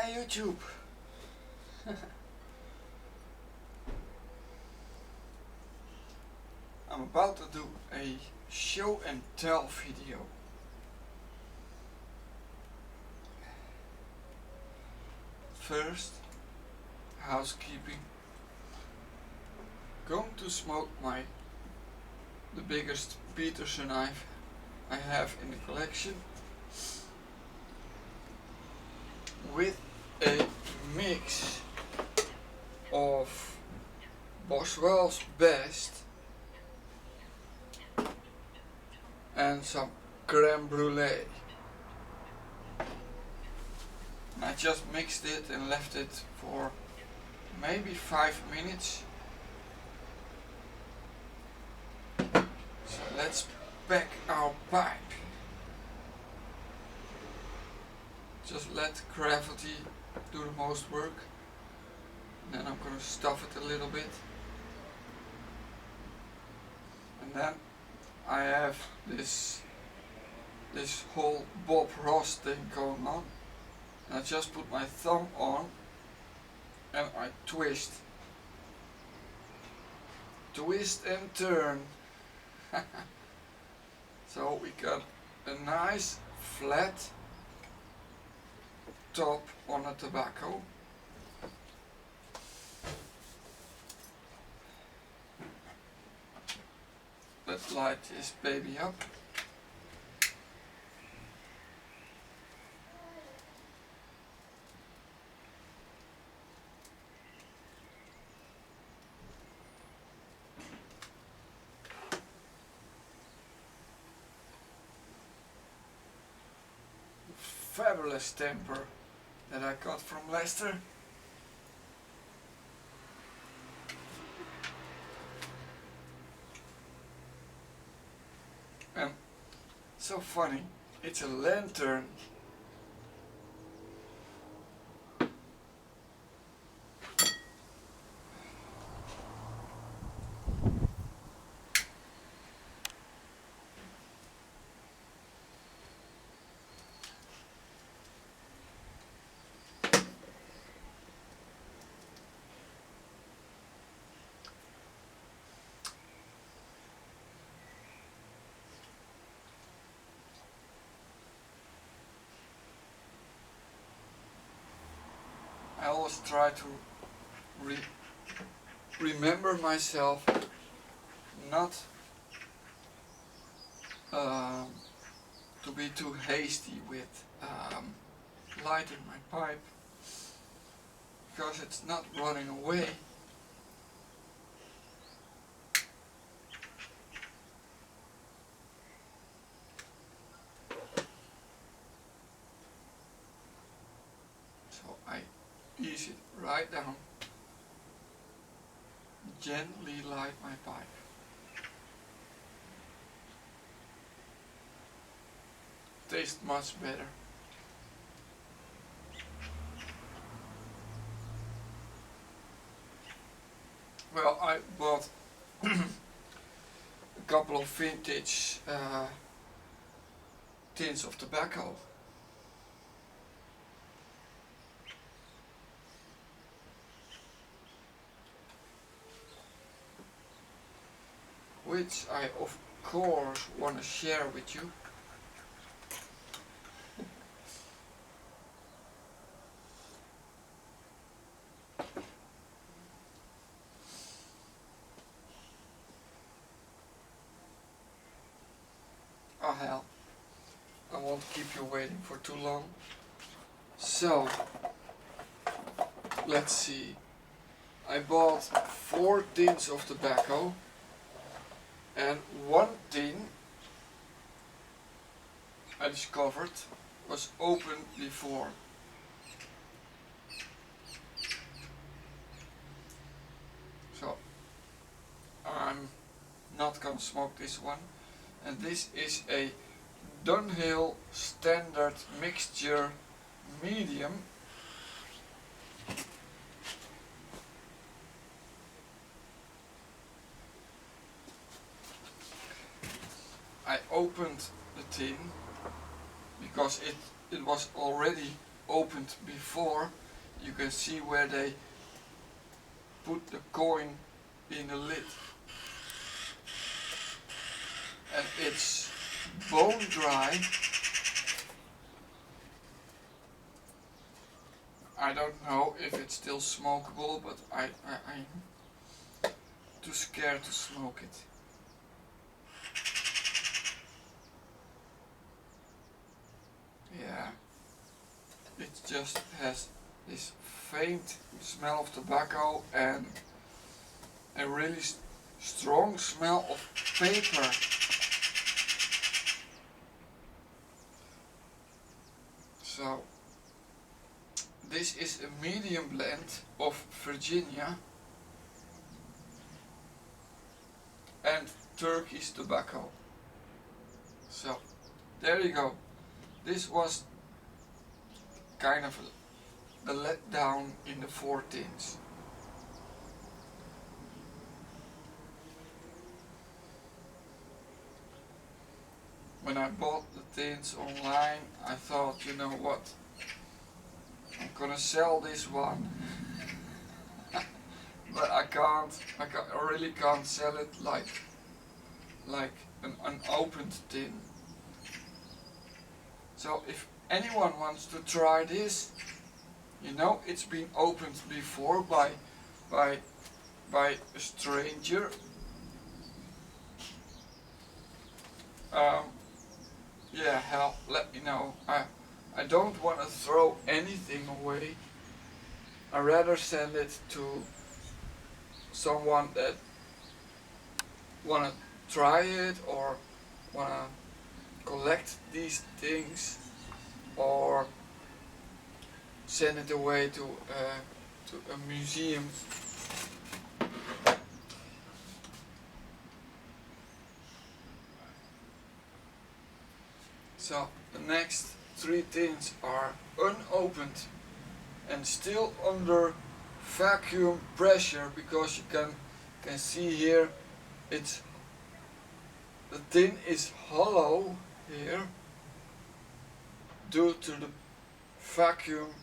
Hi YouTube! I'm about to do a show and tell video. First, housekeeping. Going to smoke the biggest Peterson knife I have in the collection with a mix of Boswell's Best and some creme brulee. I just mixed it and left it for maybe 5 minutes. So let's pack our pipe. Just let gravity do the most work. And then I'm gonna stuff it a little bit. And then I have this whole Bob Ross thing going on. And I just put my thumb on and I twist. Twist and turn. So we got a nice flat top on the tobacco. Let's light this baby up. Fabulous temper that I got from Lester. And so funny, it's a lantern. I always try to remember myself not to be too hasty with lighting my pipe, because it's not running away. So I ease it right down, gently light my pipe. Tastes much better. Well, I bought a couple of vintage tins of tobacco. Which I of course want to share with you. Oh hell, I won't keep you waiting for too long. So, let's see. I bought 4 tins of tobacco, and 1 tin I discovered was open before. So I'm not gonna smoke this one. And this is a Dunhill Standard Mixture Medium. I opened the tin because it was already opened before, you can see where they put the coin in the lid. And it's bone dry. I don't know if it's still smokable, but I'm too scared to smoke it. Yeah, it just has this faint smell of tobacco and a really strong smell of paper. So this is a medium blend of Virginia and Turkish tobacco. So there you go. This was kind of a letdown in the 4 tins. When I bought the tins online, I thought, you know what, I'm gonna sell this one. But I really can't sell it like an unopened tin. So if anyone wants to try this, you know, it's been opened before by a stranger. Yeah, hell, let me know. I don't want to throw anything away. I rather send it to someone that wanna try it or wanna collect these things, or send it away to a museum. So the next 3 tins are unopened and still under vacuum pressure, because you can see here the tin is hollow here due to the vacuum,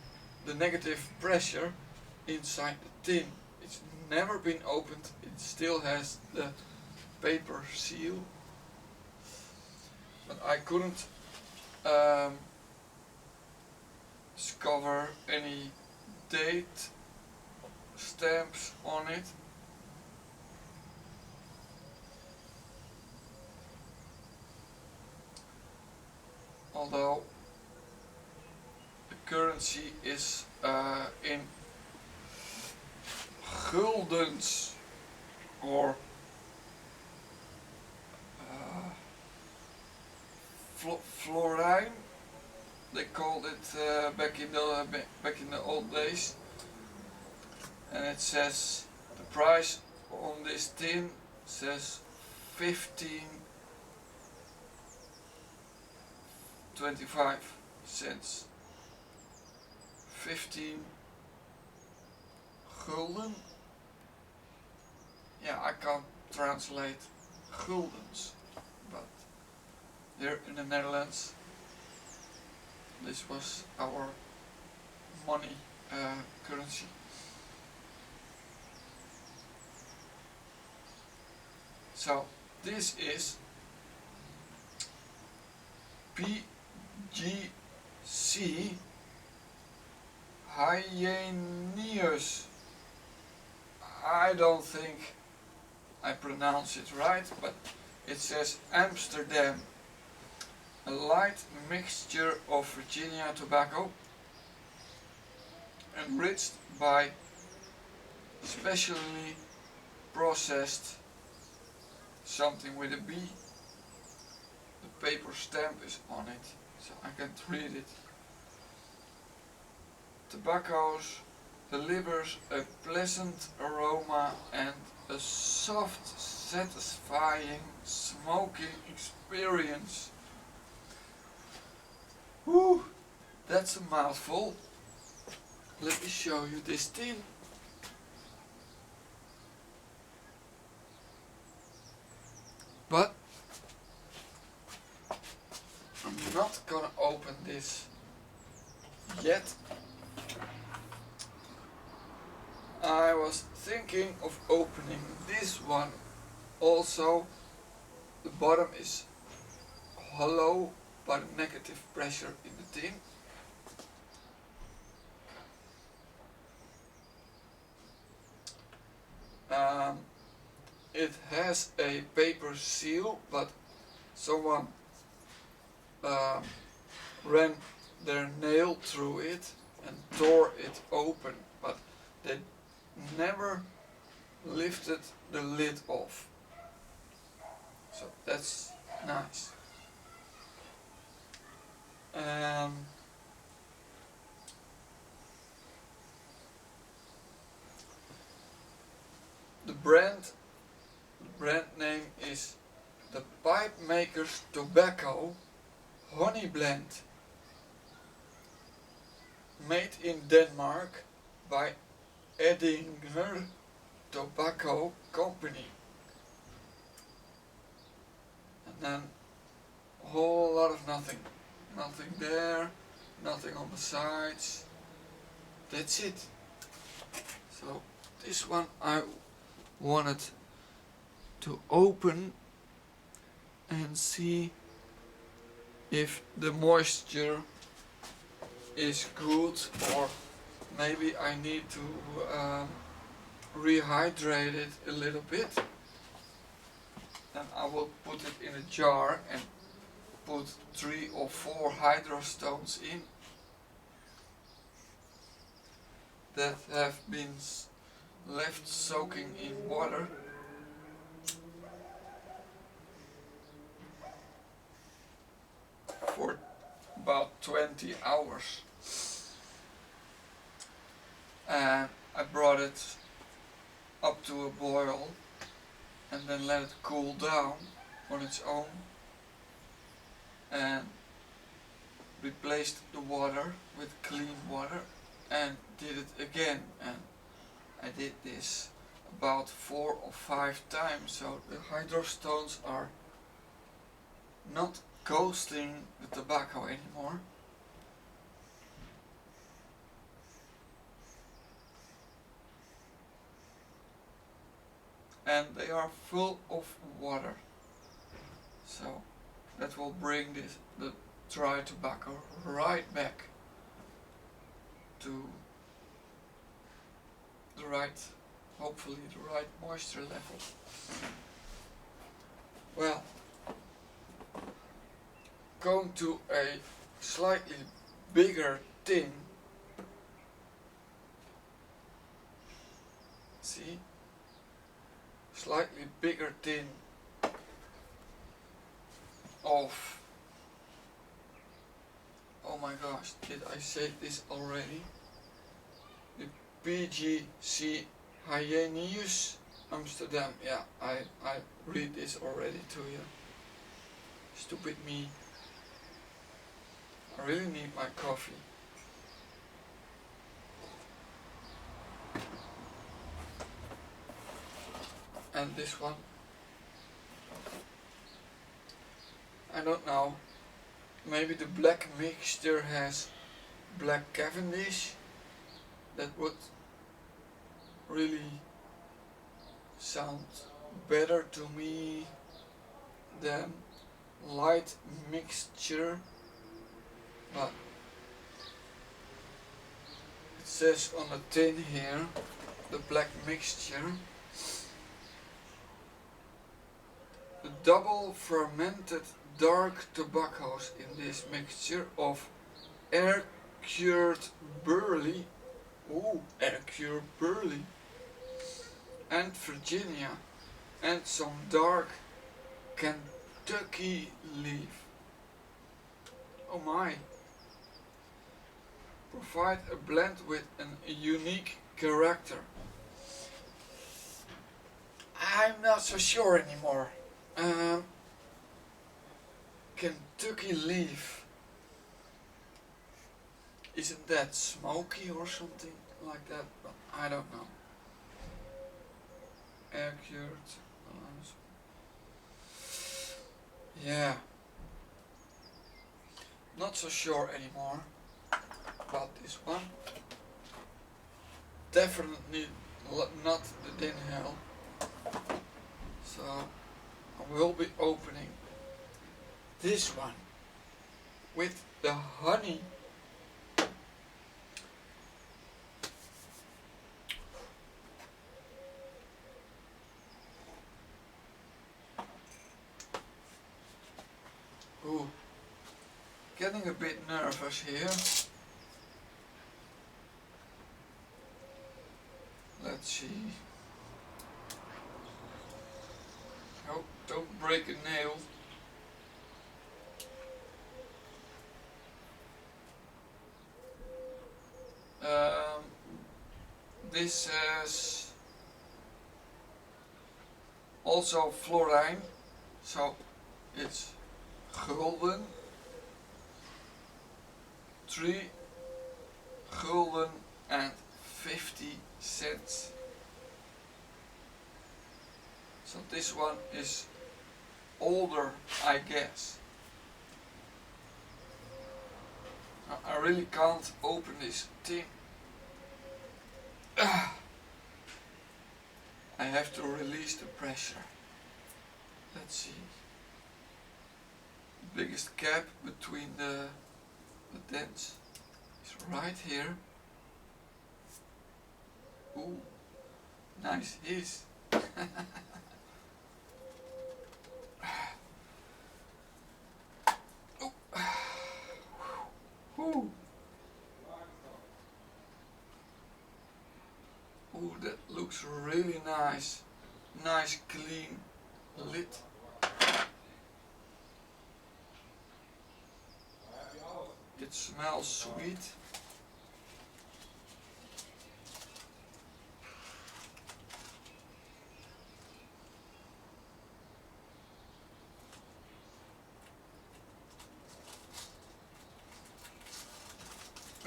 the negative pressure inside the tin. It's never been opened, it still has the paper seal, but I couldn't discover any date stamps on it. Although the currency is in guldens, or florijn, they called it back in the old days. And it says the price on this tin says 15.25 cents. 15 gulden. Yeah, I can't translate guldens, but here in the Netherlands, this was our money currency. So this is PGC Hyeneus. I don't think I pronounce it right, but it says Amsterdam. A light mixture of Virginia tobacco, enriched by specially processed something with a B. The paper stamp is on it, so I can't read it. Tobaccos delivers a pleasant aroma and a soft, satisfying smoking experience. Whew, that's a mouthful. Let me show you this tin. But I'm not gonna open this yet. I was thinking of opening this one also. The bottom is hollow by the negative pressure in the tin. It has a paper seal, but someone ran their nail through it and tore it open, but they never lifted the lid off. So that's nice. The brand name is the Pipe Maker's Tobacco Honey Blend, made in Denmark by Edinger Tobacco Company. And then a whole lot of nothing. Nothing there, nothing on the sides. That's it. So this one I wanted to open and see if the moisture is good, or maybe I need to rehydrate it a little bit. Then I will put it in a jar and put 3 or 4 hydro stones in that have been left soaking in water. For about 20 hours. And I brought it up to a boil and then let it cool down on its own, and replaced the water with clean water and did it again, and I did this about 4 or 5 times, so the hydro stones are not ghosting the tobacco anymore. And they are full of water, so that will bring the dry tobacco right back to the right, hopefully the right moisture level. Well, going to a slightly bigger tin. See? Slightly bigger tin of, oh my gosh, did I say this already? The PGC Hygienius Amsterdam. Yeah, I read this already to you. Stupid me. I really need my coffee. And this one, I don't know, maybe the black mixture has black Cavendish. That would really sound better to me than light mixture, but it says on the tin here, the black mixture. The double fermented dark tobaccos in this mixture of air-cured barley, air-cured barley, and Virginia, and some dark Kentucky leaf. Oh my! Provide a blend with a unique character. I'm not so sure anymore. Kentucky leaf. Isn't that smoky or something like that? But I don't know. Air cured. Yeah. Not so sure anymore. But this one. Definitely not the Din Hell. So I will be opening this one with the honey. Ooh, getting a bit nervous here. Let's see. Oh, don't break a nail. This is also Florijn, so it's gulden, 3 gulden and 50 cents. So this one is older, I guess. I really can't open this thing. I have to release the pressure. Let's see. The biggest gap between the dents is right here. Ooh, nice hiss. Ooh. Ooh, that looks really nice. Nice clean lid. It smells sweet.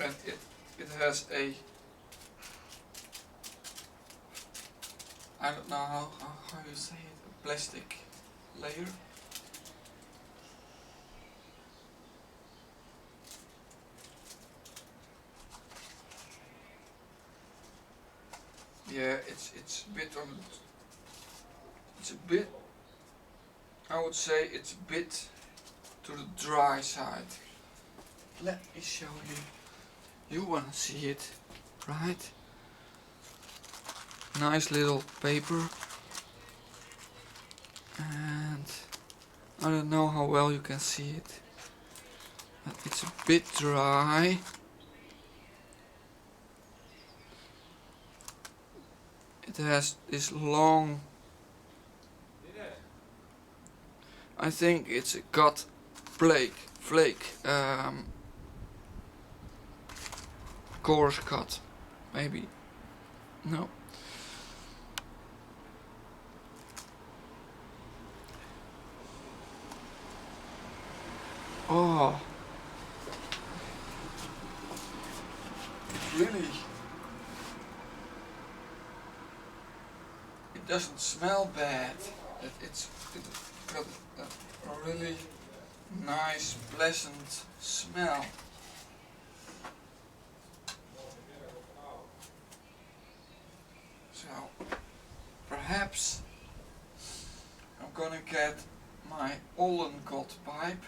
And it has a, I don't know how you say it, a plastic layer. Yeah, it's a bit on, it's a bit, I would say it's a bit to the dry side. Let me show you. You wanna see it, right? Nice little paper. And I don't know how well you can see it, but it's a bit dry. It has this long, I think it's a cut flake, coarse cut, maybe, no. Oh, really, it doesn't smell bad. It's got a really nice, pleasant smell. So perhaps I'm gonna get my Oldengot pipe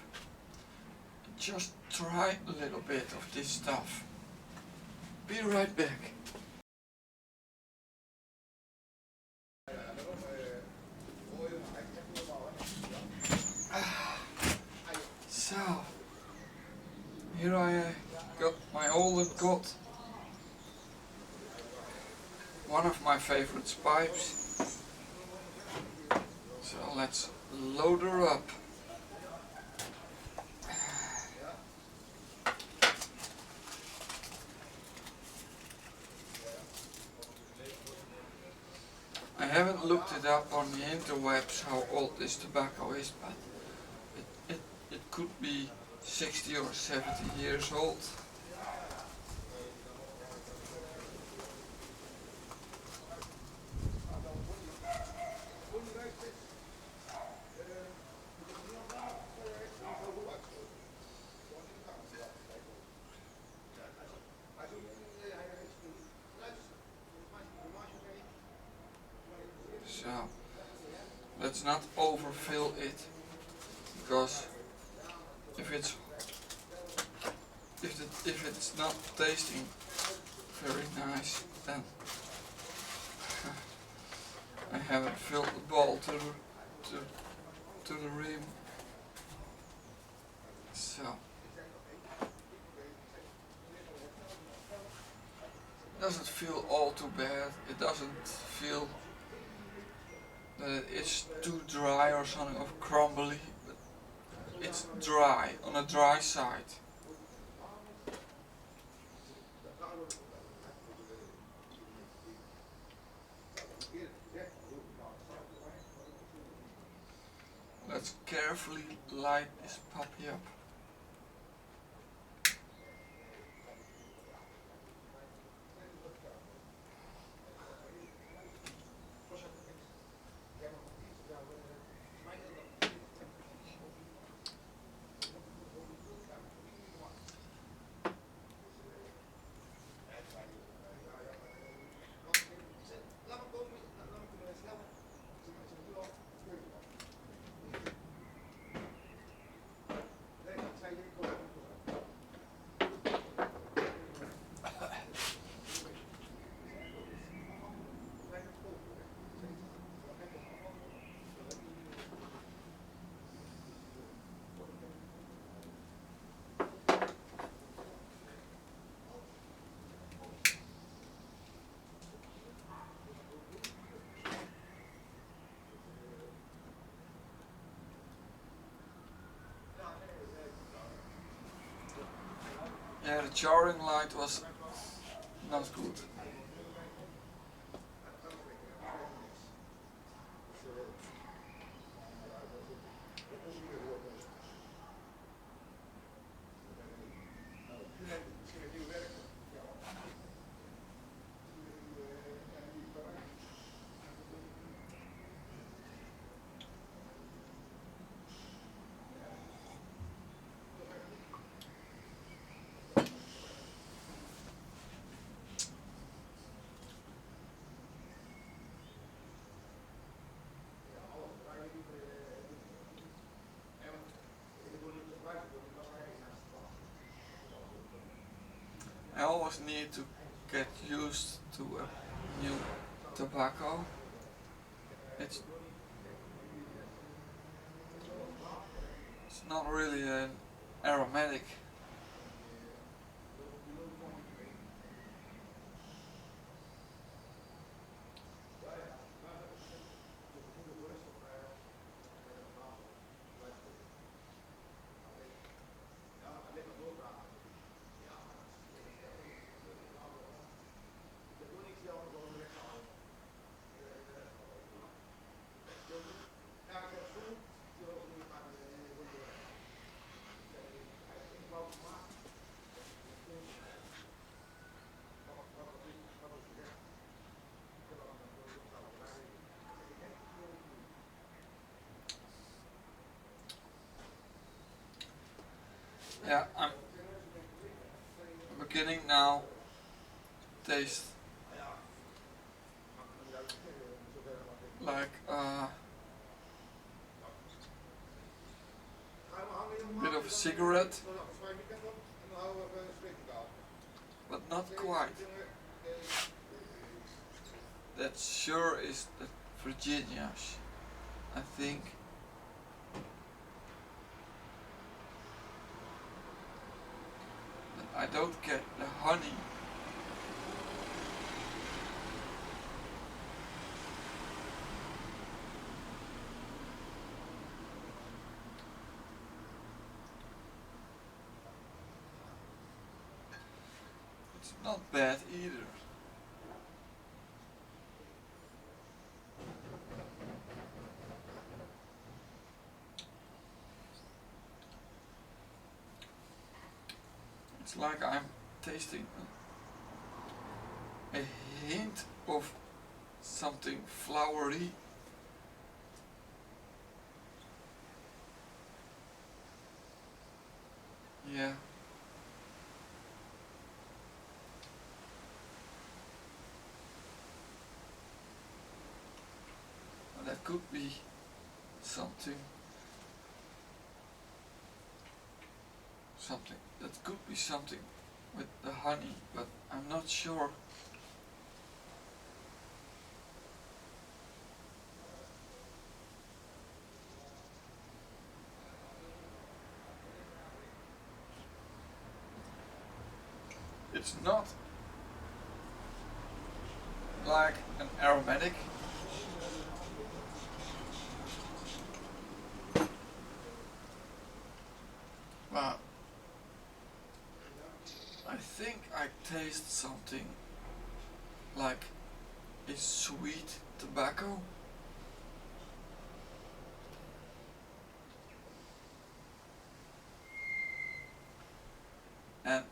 and just try a little bit of this stuff. Be right back. So here I got my Oldengot, one of my favorite pipes. So let's load her up. I haven't looked it up on the interwebs how old this tobacco is, but it could be 60 or 70 years old. let's not overfill it, because if it's not tasting very nice, then I haven't filled the bowl to the rim. So it doesn't feel all too bad. It doesn't feel that it's too dry or something, or crumbly, but it's dry, on a dry side. Let's carefully light this puppy up. Yeah, the charring light was not good. I always need to get used to a new tobacco. It's not really an aromatic. Yeah, I'm beginning now to taste like a bit of a cigarette, but not quite. That sure is the Virginia's, I think. But I don't get the honey. It's not bad either. It's like I'm tasting a hint of something flowery. Yeah. That could be something that could be something with the honey, but I'm not sure. It's not like an aromatic. But I think I taste something like a sweet tobacco. And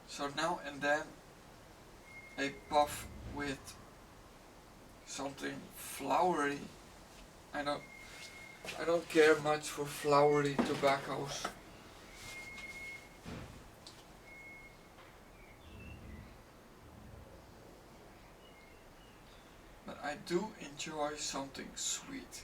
so now and then a puff with something flowery. I don't care much for flowery tobaccos. But I do enjoy something sweet.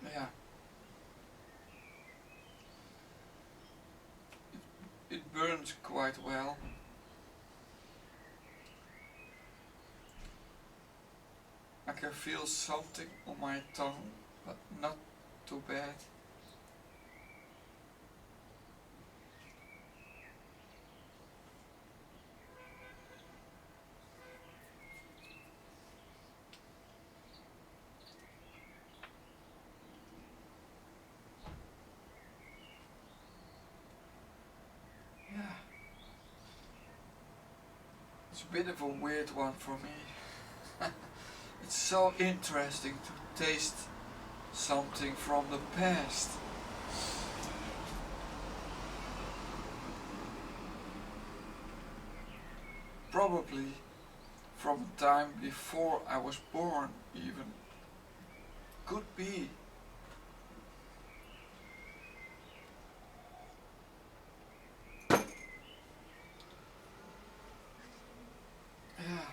Yeah. It burns quite well. I can feel something on my tongue, but not too bad. Yeah. It's a bit of a weird one for me. It's so interesting to taste something from the past. Probably from the time before I was born even. Could be. Yeah.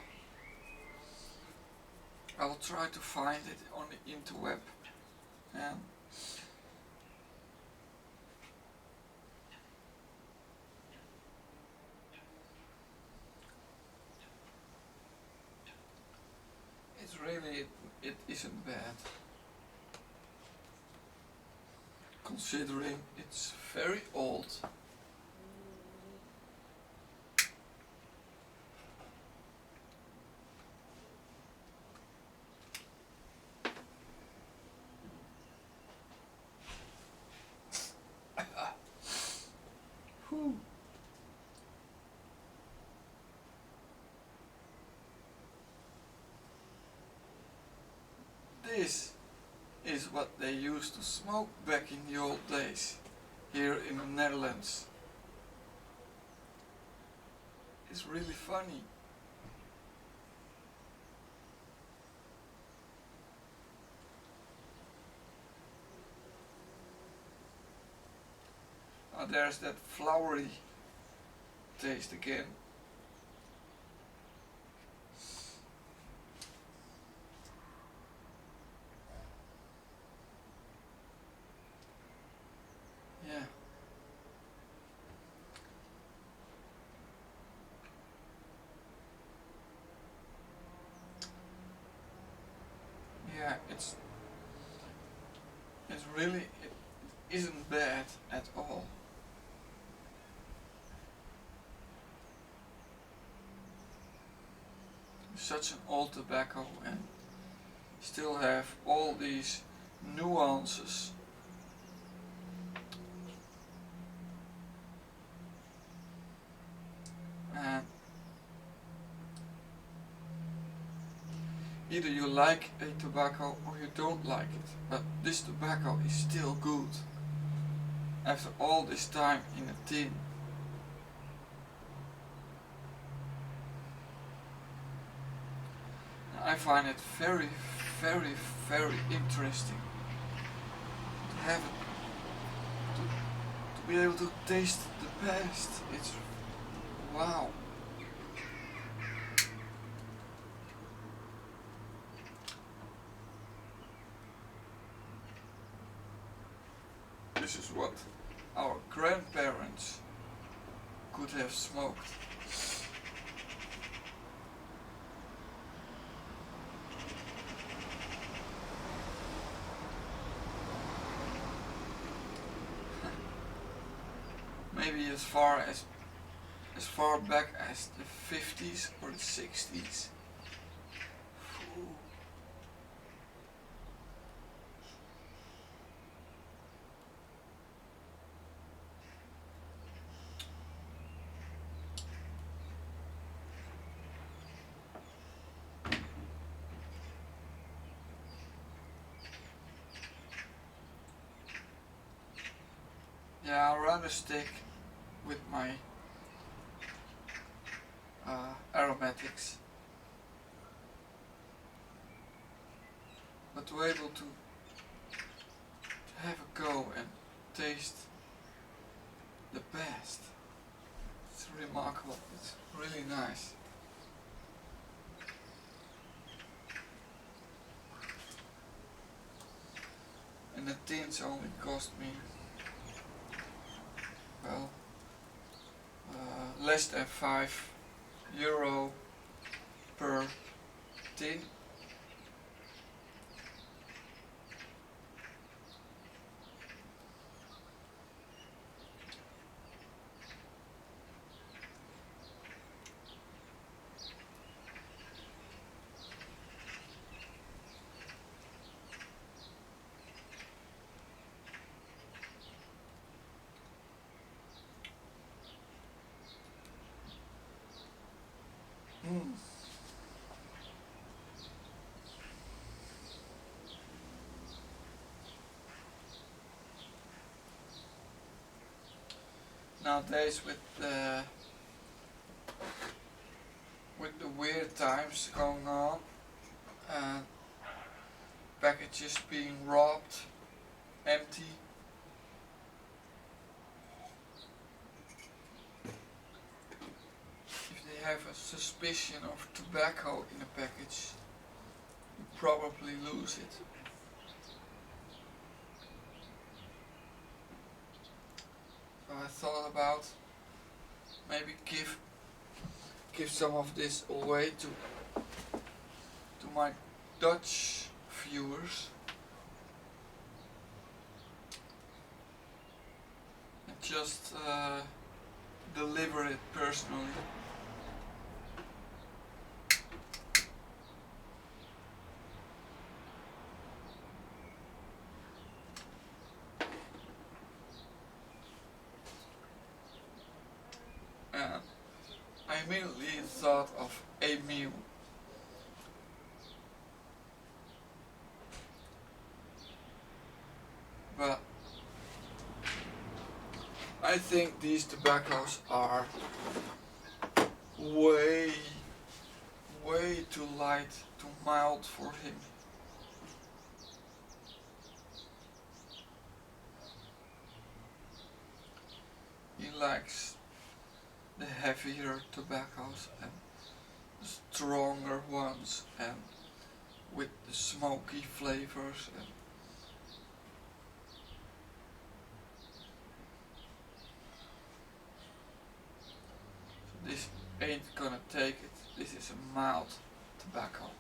I will try to find it on the interweb. And it's really, it isn't bad. Considering it's very old. Whew. This is what they used to smoke back in the old days, here in the Netherlands. It's really funny. There's that flowery taste again. Yeah. Yeah, it's really, it isn't bad at all. Such an old tobacco and still have all these nuances. And either you like a tobacco or you don't like it, but this tobacco is still good after all this time in a tin. I find it very, very, very interesting to have it, to be able to taste the past. It's wow. This is what our grandparents could have smoked. Maybe as far back as the 50s or the 60s. Ooh. Yeah, I'd rather stick with my aromatics, but to be able to have a go and taste the past, it's remarkable. It's really nice. And the tins only cost me, well, less than €5 per tin. Nowadays with the weird times going on and packages being robbed, empty, if they have a suspicion of tobacco in a package, you probably lose it. So I thought about maybe give some of this away to my Dutch viewers and just deliver it personally. I immediately thought of Emil. But I think these tobaccos are way too light, too mild for him. He likes the heavier tobaccos and the stronger ones and with the smoky flavors. And so this ain't gonna take it. This is a mild tobacco.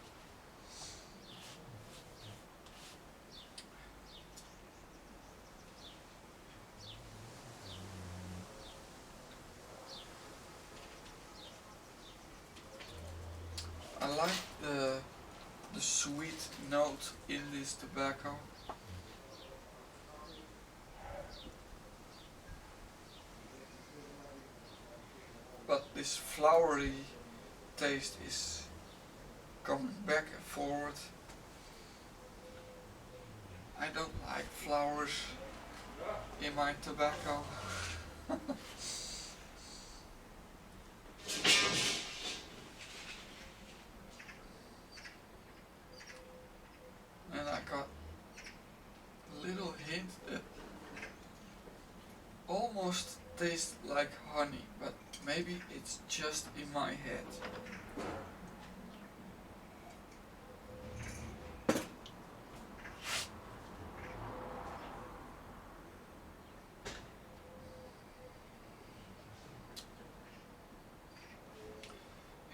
I like the sweet note in this tobacco. But this flowery taste is coming back and forward. I don't like flowers in my tobacco. taste like honey, but maybe it's just in my head.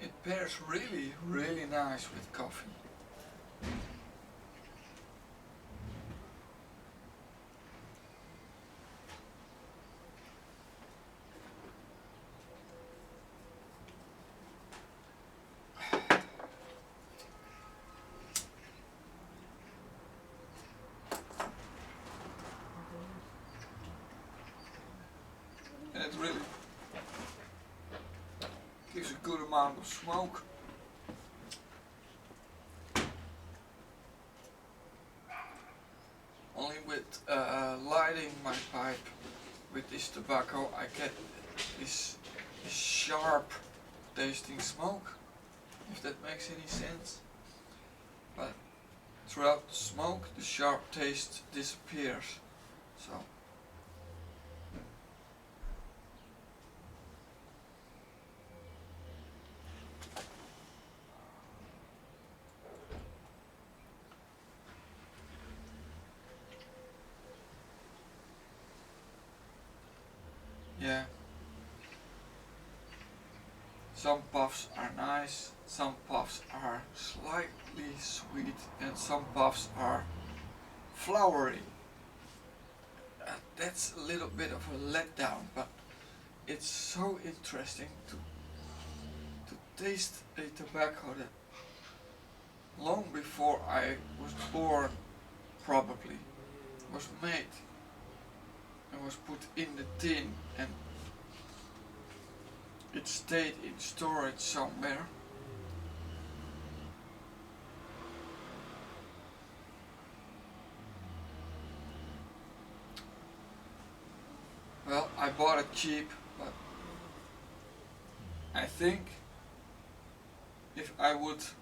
It pairs really, really nice with coffee. And it really gives a good amount of smoke. Only with lighting my pipe with this tobacco I get this sharp tasting smoke, if that makes any sense. But throughout the smoke the sharp taste disappears. So yeah. Some puffs are nice, some puffs are slightly sweet, and some puffs are flowery. That's a little bit of a letdown, but it's so interesting to taste a tobacco that long before I was born probably was made and was put in the tin, and it stayed in storage somewhere. Well, I bought it cheap, but I think if I wouldn't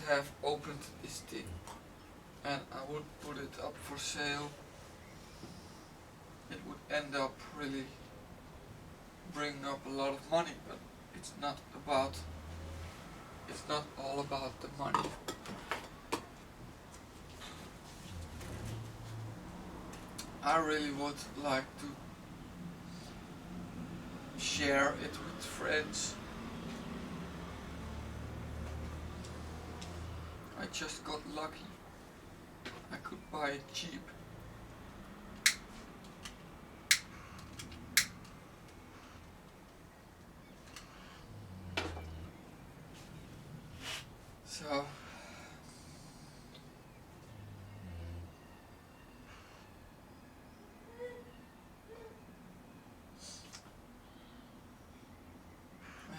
have opened this tin and I would put it up for sale, it would end up really bringing up a lot of money, but it's not all about the money. I really would like to share it with friends. I just got lucky. I could buy it cheap. So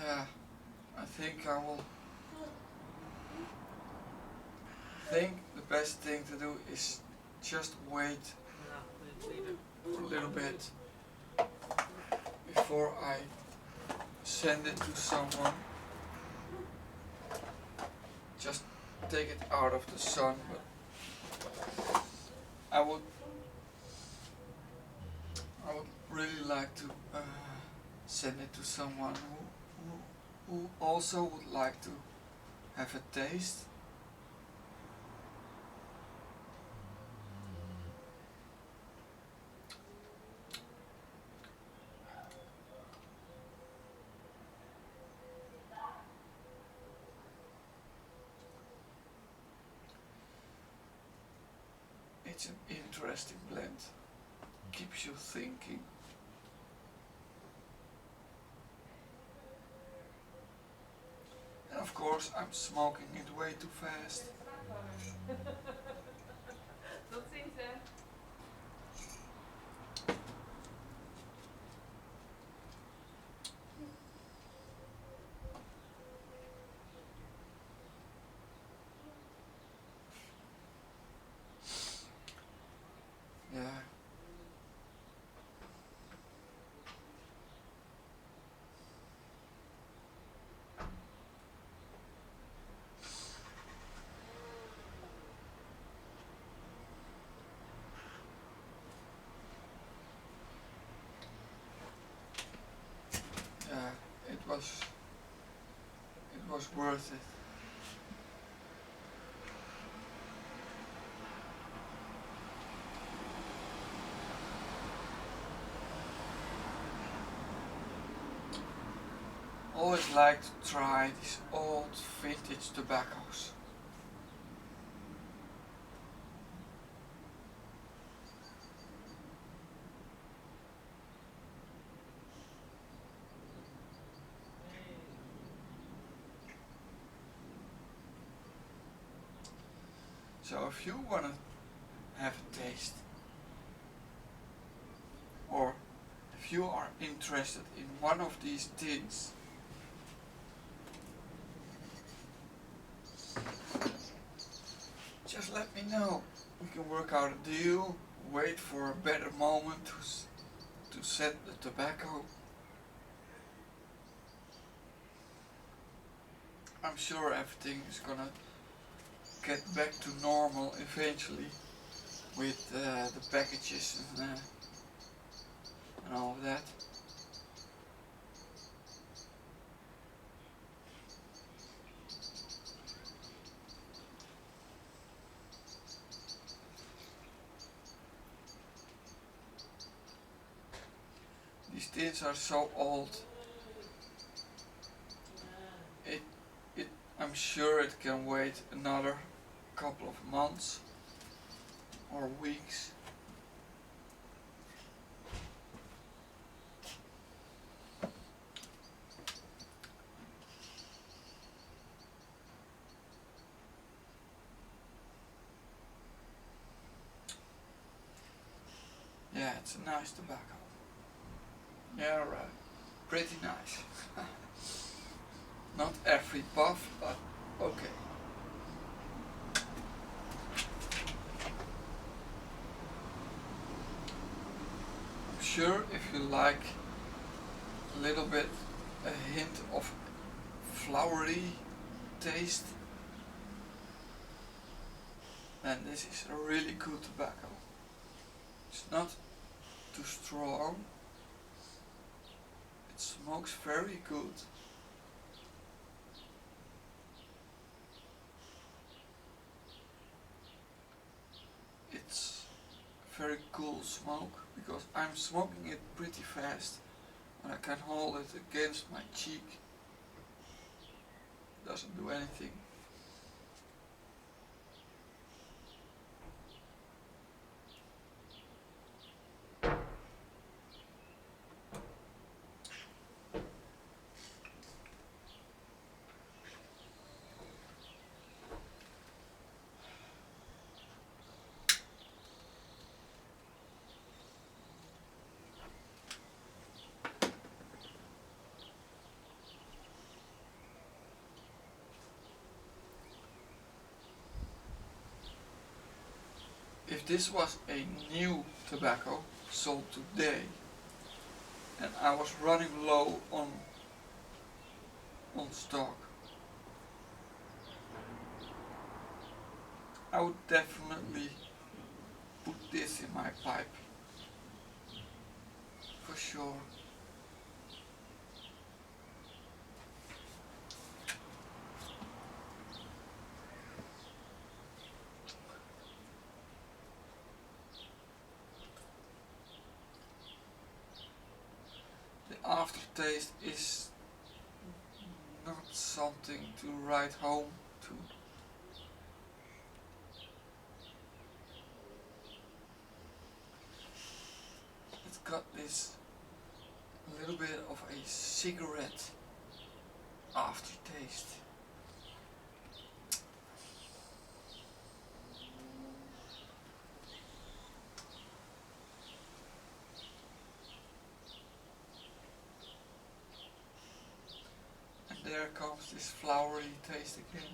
yeah, I think the best thing to do is just wait for a little bit before I send it to someone. Just take it out of the sun, but I would really like to send it to someone who also would like to have a taste. It's an interesting blend. Keeps you thinking. And of course I'm smoking it way too fast. Tot ziens, hè. Yeah. was worth it. Always like to try these old vintage tobaccos. So if you want to have a taste, or if you are interested in one of these tins, just let me know. We can work out a deal, wait for a better moment to set the tobacco. I'm sure everything is gonna get back to normal eventually with the packages and all of that. These tins are so old. I'm sure it can wait another couple of months or weeks. Yeah, it's a nice tobacco. Yeah, right. Pretty nice. Not every puff, but okay. I'm sure if you like a little bit, a hint of flowery taste, then this is a really good tobacco. It's not too strong. It smokes very good. It's very cool smoke because I'm smoking it pretty fast and I can hold it against my cheek. Doesn't do anything. If this was a new tobacco sold today and I was running low on stock, I would definitely put this in my pipe. For sure. The aftertaste is not something to write home to. It's got this little bit of a cigarette aftertaste. And there comes this flowery taste again.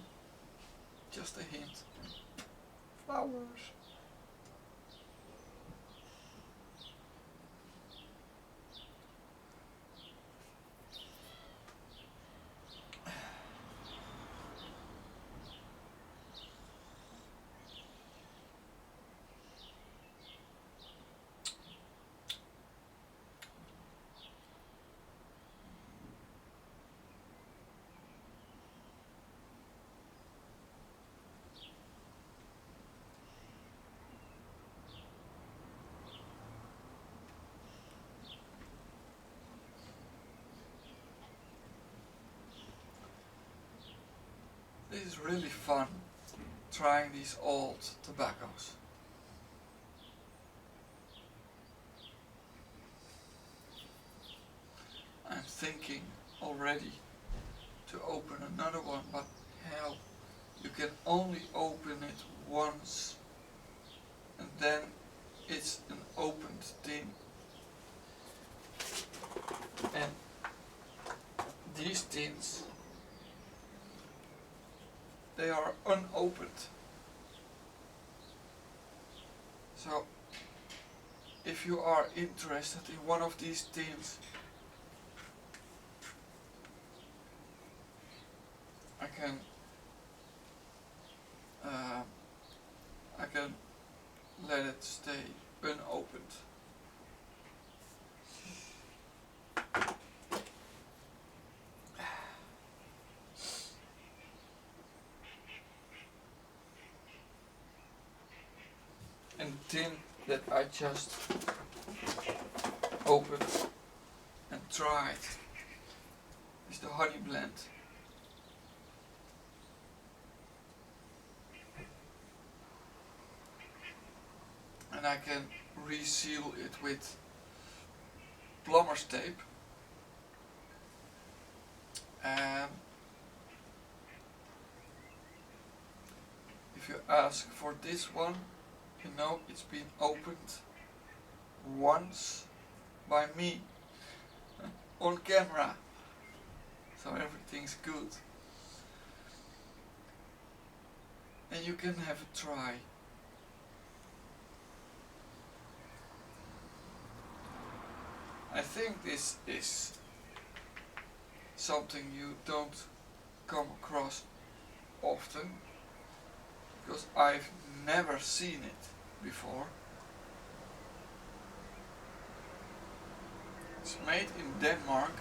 Just a hint. Flowers. is really fun trying these old tobaccos. I'm thinking already to open another one, but hell, you can only open it once and then it's an opened tin. And these tins, they are unopened. So if you are interested in one of these tins, I can let it stay unopened. And the tin that I just opened and tried is the honey blend. And I can reseal it with plumber's tape. And if you ask for this one, you know it's been opened once by me on camera, so everything's good. And you can have a try. I think this is something you don't come across often, because I've never seen it before. It's made in Denmark.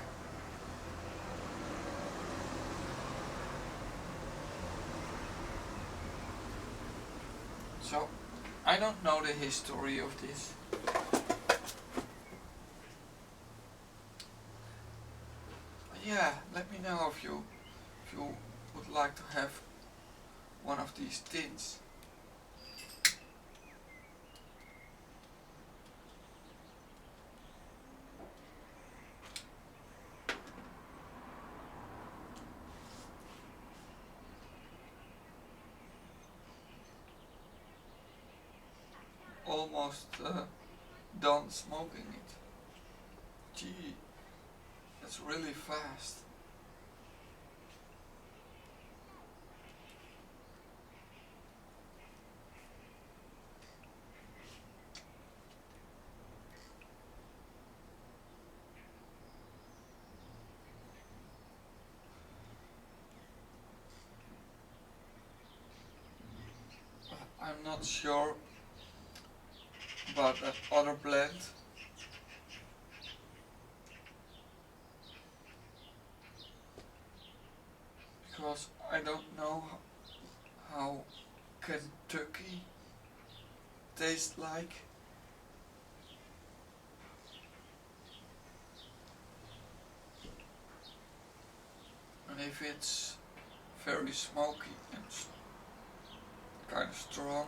So I don't know the history of this. But yeah, let me know if you would like to have one of these tins. Almost done smoking it. Gee, that's really fast. I'm not sure about that other blend. Because I don't know how Kentucky tastes like. And if it's very smoky and kind of strong,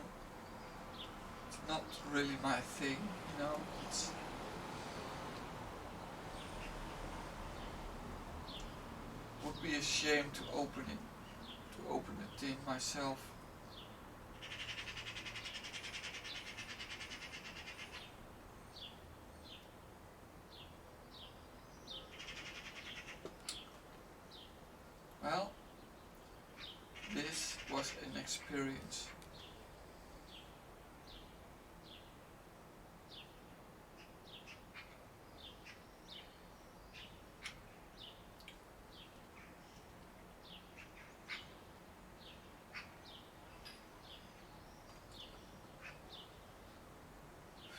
it's not really my thing, you know. It's would be a shame to open the tin myself. Well, this was an experience.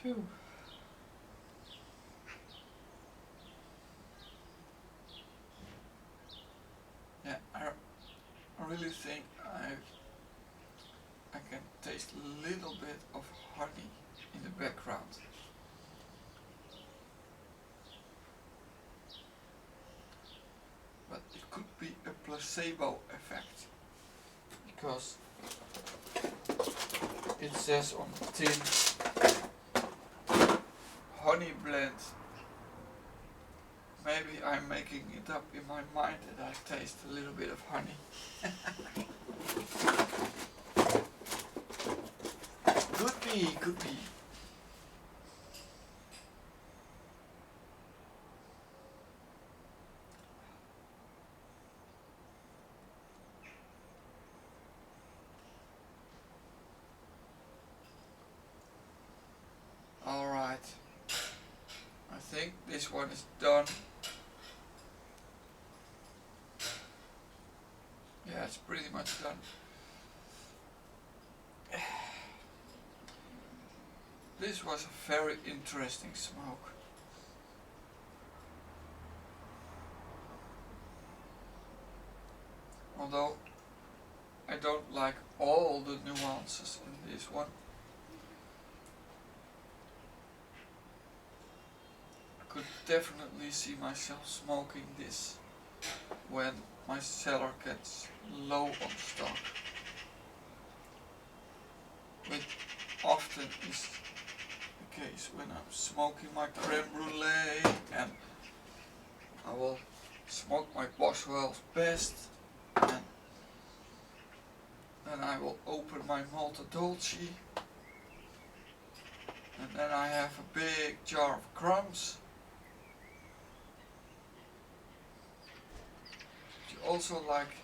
Phew. Yeah, I really think I can taste a little bit of honey in the background. But it could be a placebo effect. because it says on the tin honey blend. Maybe I'm making it up in my mind that I taste a little bit of honey. Could be. Alright. I think this one is done. Yeah, it's pretty much done. This was a very interesting smoke. Although I don't like all the nuances in this one. I could definitely see myself smoking this when my cellar gets low on stock, which often is the case when I'm smoking my creme brulee, and I will smoke my Boswell's Best, and then I will open my Malta Dolce, and then I have a big jar of crumbs. You also like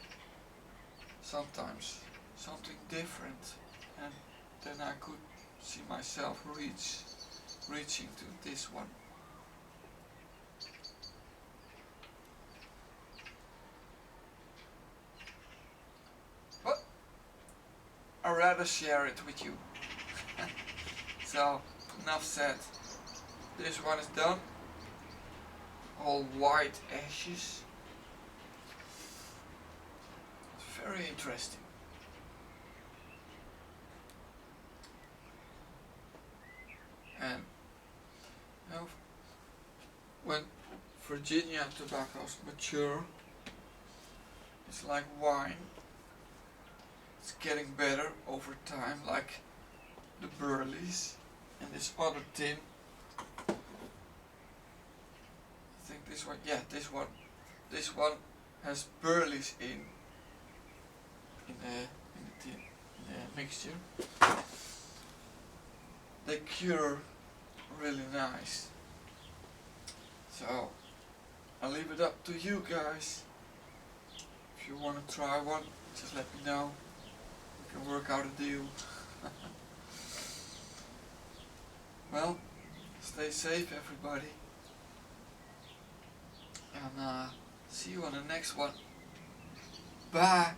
sometimes something different, and then I could see myself reaching to this one. But I'd rather share it with you. So enough said. This one is done. All white ashes. It's very interesting. And you know, when Virginia tobaccos mature, it's like wine. It's getting better over time, like the Burleys and this other tin. I think this one, yeah, this one has Burleys in the tin, in the mixture. They cure really nice. So I'll leave it up to you guys. If you want to try one, just let me know. We can work out a deal. Well, stay safe everybody. And see you on the next one. Bye.